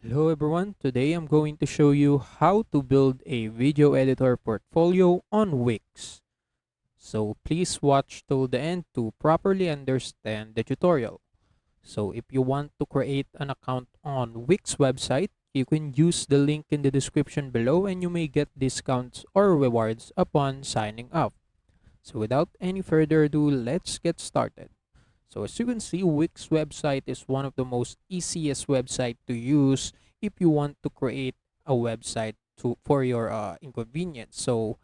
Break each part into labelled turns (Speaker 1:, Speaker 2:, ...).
Speaker 1: Hello everyone, today I'm going to show you how to build a video editor portfolio on Wix. So please watch till the end to properly understand the tutorial. So if you want to create an account on Wix website, you can use the link in the description below and you may get discounts or rewards upon signing up. So without any further ado, let's get started. So as you can see, Wix website is one of the most easiest website to use if you want to create a website for your inconvenience. So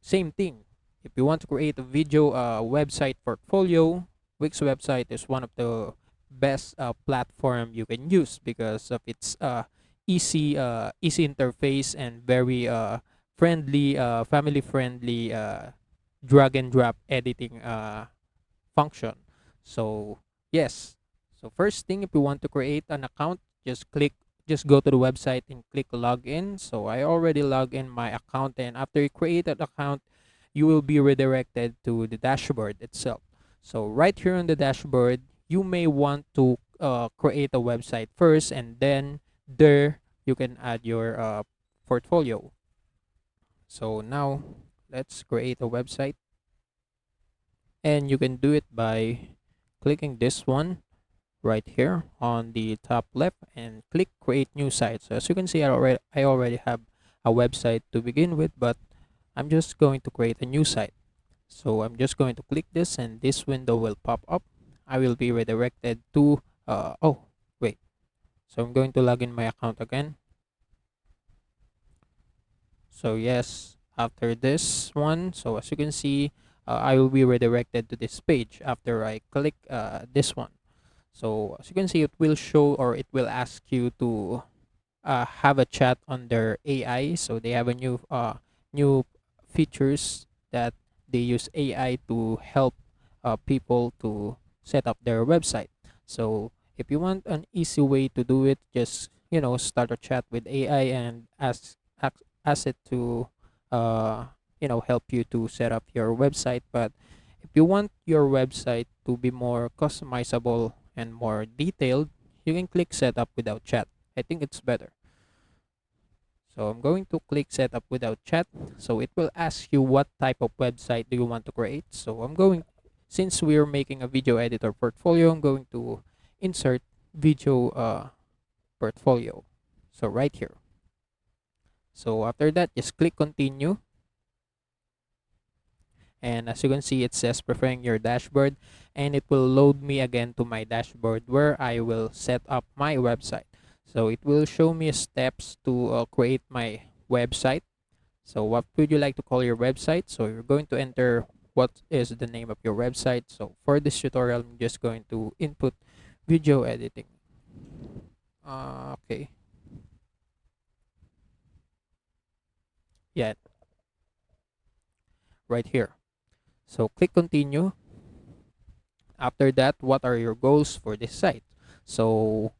Speaker 1: same thing. If you want to create a video website portfolio, Wix website is one of the best platform you can use because of its easy interface and very friendly, family friendly drag and drop editing function. So yes. So first thing, if you want to create an account, just go to the website and click login. So I already logged in my account, and after you create an account, you will be redirected to the dashboard itself. So right here on the dashboard, you may want to create a website first, and then there you can add your portfolio. So now let's create a website, and you can do it by clicking this one right here on the top left and click create new site. So as you can see, I already have a website to begin with, but I'm just going to create a new site. So I'm just going to click this and this window will pop up. I will be redirected to oh wait. So I'm going to log in my account again. So yes, after this one, so as you can see, I will be redirected to this page after I click this one. So as you can see, it will show, or it will ask you to have a chat on their AI. So they have a new features that they use AI to help people to set up their website. So if you want an easy way to do it, just start a chat with AI and ask it to help you to set up your website. But if you want your website to be more customizable and more detailed, you can click setup without chat. I think it's better. So I'm going to click setup without chat. So it will ask you what type of website do you want to create. So since we're making a video editor portfolio, I'm going to insert video portfolio. So right here. So after that, just click continue. And as you can see, it says preferring your dashboard, and it will load me again to my dashboard where I will set up my website. So it will show me steps to create my website. So what would you like to call your website? So you're going to enter what is the name of your website. So for this tutorial, I'm just going to input video editing. Okay. Yeah, right here. So click continue. After that, what are your goals for this site? So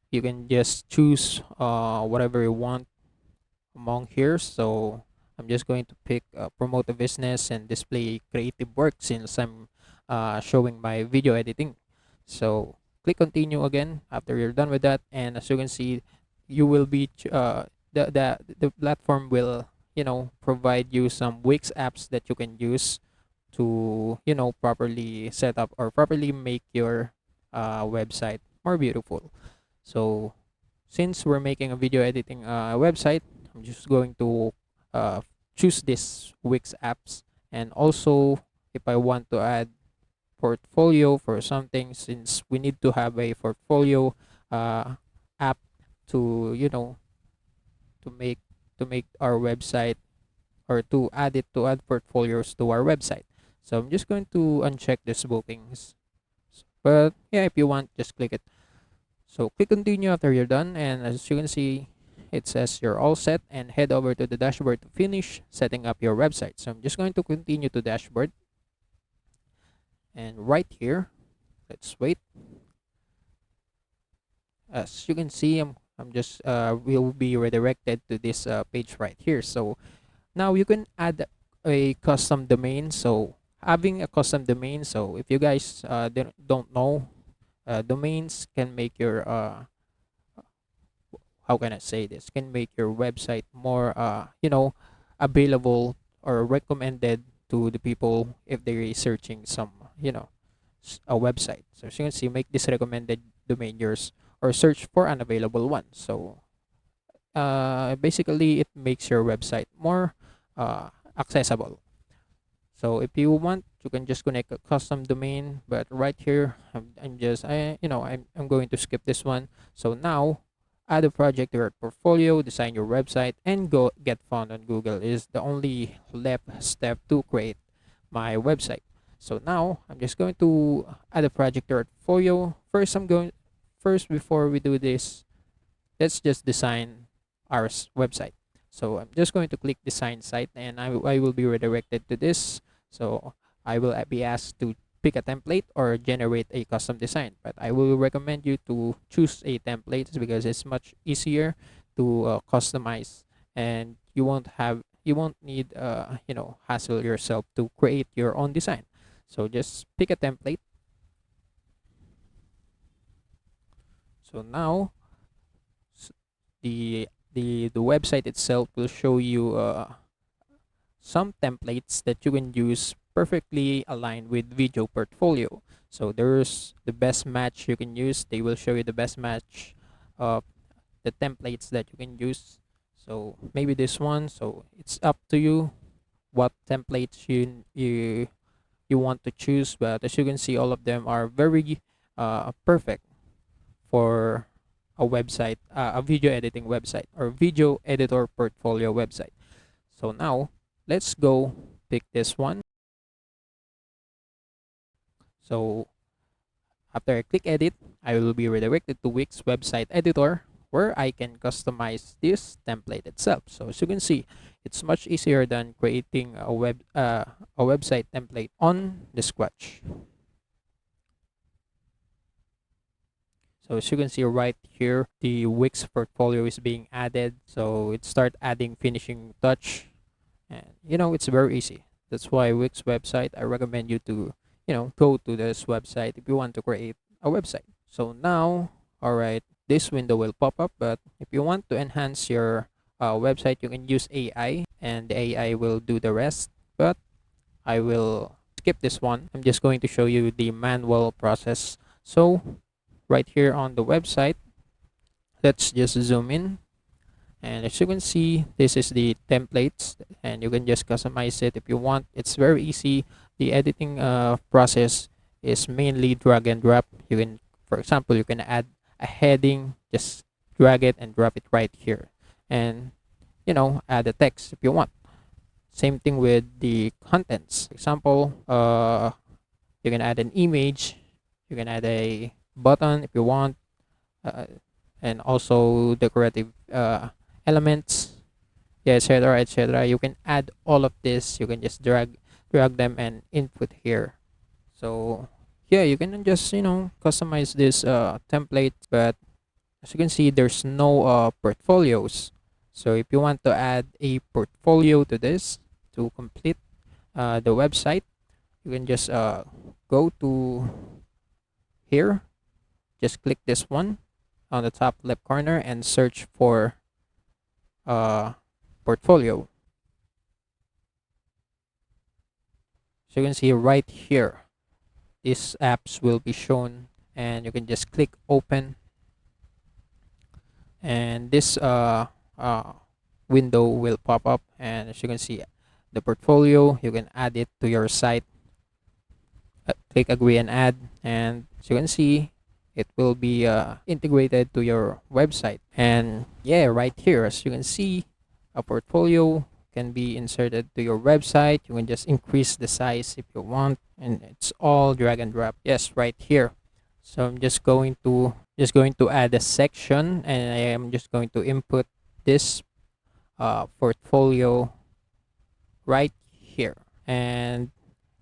Speaker 1: you can just choose whatever you want among here. So I'm just going to pick promote a business and display creative work since I'm showing my video editing. So click continue again after you're done with that, and as you can see, you will be the platform will provide you some Wix apps that you can use to properly set up or properly make your website more beautiful. So since we're making a video editing website, I'm just going to uh, choose this Wix apps. And also, if I want to add portfolio for something, since we need to have a portfolio app to to make to make our website, or to add portfolios to our website. So I'm just going to uncheck this bookings. But yeah, if you want, just click it. So click continue after you're done, and as you can see, it says you're all set, and head over to the dashboard to finish setting up your website. So I'm just going to continue to dashboard, and right here, let's wait. As you can see, I'm just will be redirected to this page right here. So now you can add a custom domain. So having a custom domain, so if you guys don't know, domains can make your how can I say this, can make your website more available or recommended to the people if they're searching some a website. So as you can see, make this recommended domain yours or search for an available one. So basically it makes your website more accessible. So if you want, you can just connect a custom domain. But right here, I'm just I'm going to skip this one. So now, add a project to your portfolio, design your website, and go get found on Google is the only left step to create my website. So now I'm just going to add a project to your portfolio. First before we do this, let's just design our website. So I'm just going to click design site, and I will be redirected to this. So I will be asked to pick a template or generate a custom design, but I will recommend you to choose a template because it's much easier to customize, and you won't need hassle yourself to create your own design. So just pick a template. So now the website itself will show you some templates that you can use perfectly aligned with video portfolio. So there's the best match you can use. They will show you the best match of the templates that you can use. So maybe this one. So it's up to you what templates you want to choose. But as you can see, all of them are very perfect for a website, a video editing website or video editor portfolio website. So now let's go pick this one. So after I click edit, I will be redirected to Wix website editor where I can customize this template itself. So as you can see, it's much easier than creating a website template on the scratch. So as you can see right here, the Wix portfolio is being added. So it start adding finishing touch, and it's very easy. That's why Wix website, I recommend you to go to this website if you want to create a website. So now, all right, this window will pop up, but if you want to enhance your website, you can use AI, and the AI will do the rest. But I will skip this one. I'm just going to show you the manual process. So right here on the website, let's just zoom in, and as you can see, this is the templates, and you can just customize it if you want. It's very easy. The editing process is mainly drag and drop. You can, for example, you can add a heading, just drag it and drop it right here, and add a text if you want. Same thing with the contents. For example, you can add an image, you can add a button if you want, uh, and also decorative elements, yeah, etc, etc. You can add all of this. You can just drag them and input here. So yeah, you can just customize this template. But as you can see, there's no portfolios. So if you want to add a portfolio to this to complete the website, you can just go to here, just click this one on the top left corner and search for portfolio. So you can see right here, these apps will be shown, and you can just click open, and this window will pop up. And as you can see, the portfolio, you can add it to your site. Click agree and add, and as you can see, it will be integrated to your website. And yeah, right here, as you can see, a portfolio can be inserted to your website. You can just increase the size if you want, and it's all drag and drop. Yes, right here. So I'm just going to add a section, and I am just going to input this portfolio right here. And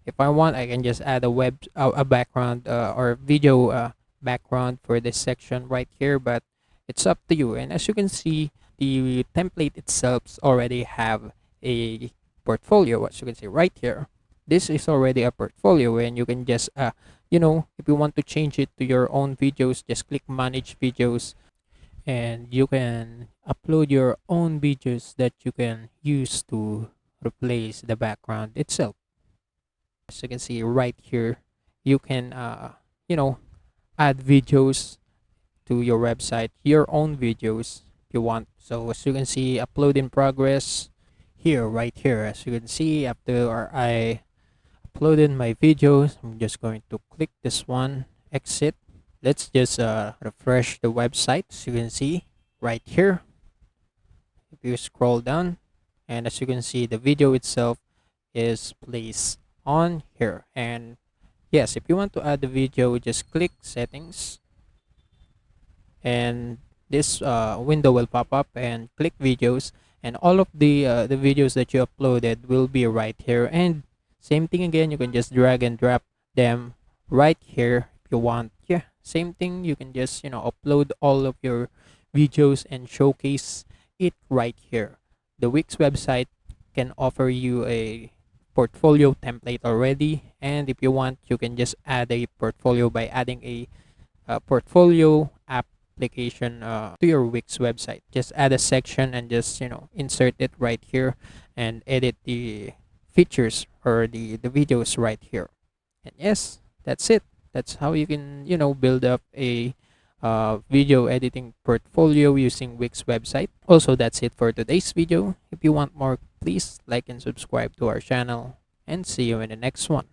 Speaker 1: if I want, I can just add a background or video background for this section right here, but it's up to you. And as you can see, the template itself already have a portfolio. As you can see right here, this is already a portfolio, and you can just if you want to change it to your own videos, just click manage videos, and you can upload your own videos that you can use to replace the background itself. As you can see right here, you can you know add videos to your website, your own videos if you want. So as you can see, upload in progress here, right here. As you can see, after I uploaded my videos, I'm just going to click this one, exit. Let's just refresh the website. As you can see right here, if you scroll down, and as you can see, the video itself is placed on here. And yes, if you want to add the video, just click settings, and this window will pop up, and click videos, and all of the videos that you uploaded will be right here. And same thing again, you can just drag and drop them right here if you want. Yeah, same thing, you can just upload all of your videos and showcase it right here. The Wix website can offer you a portfolio template already, and if you want, you can just add a portfolio by adding a portfolio application to your Wix website. Just add a section and just insert it right here and edit the features or the videos right here. And yes, that's it. That's how you can build up a video editing portfolio using Wix website. Also, that's it for today's video. If you want more, please like and subscribe to our channel, and see you in the next one.